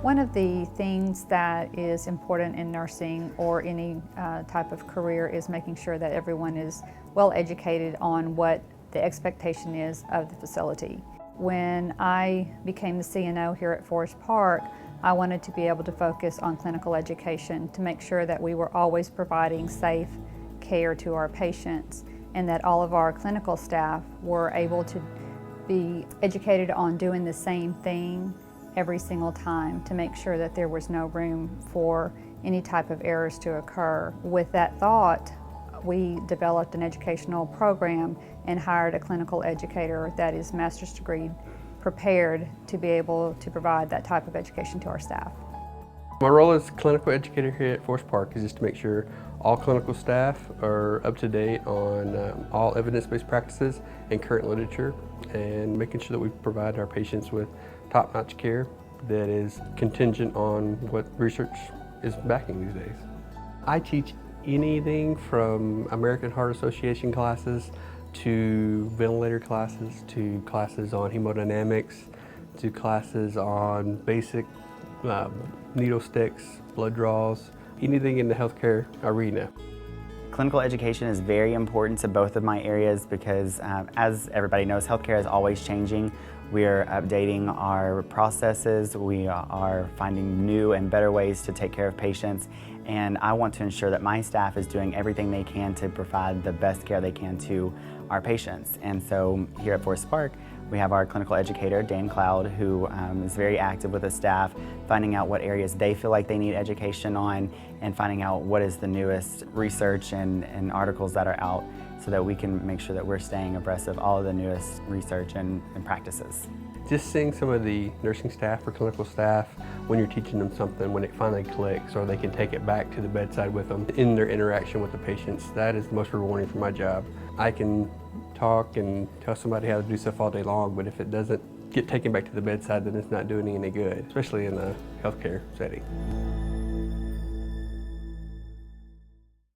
One of the things that is important in nursing or any type of career is making sure that everyone is well educated on what the expectation is of the facility. When I became the CNO here at Forest Park, I wanted to be able to focus on clinical education to make sure that we were always providing safe care to our patients and that all of our clinical staff were able to be educated on doing the same thing every single time to make sure that there was no room for any type of errors to occur. With that thought, we developed an educational program and hired a clinical educator that is master's degree prepared to be able to provide that type of education to our staff. My role as clinical educator here at Forest Park is just to make sure all clinical staff are up to date on all evidence-based practices and current literature, and making sure that we provide our patients with top-notch care that is contingent on what research is backing these days. I teach anything from American Heart Association classes to ventilator classes to classes on hemodynamics to classes on basic needle sticks, blood draws, anything in the healthcare arena. Clinical education is very important to both of my areas because as everybody knows, healthcare is always changing. We are updating our processes, we are finding new and better ways to take care of patients, and I want to ensure that my staff is doing everything they can to provide the best care they can to our patients. And so here at Forest Park, we have our clinical educator, Dan Cloud, who is very active with the staff, finding out what areas they feel like they need education on and finding out what is the newest research and articles that are out so that we can make sure that we're staying abreast of all of the newest research and practices. Just seeing some of the nursing staff or clinical staff when you're teaching them something, when it finally clicks or they can take it back to the bedside with them in their interaction with the patients, that is the most rewarding for my job. I can talk and tell somebody how to do stuff all day long, but if it doesn't get taken back to the bedside, then it's not doing any good, especially in a healthcare setting.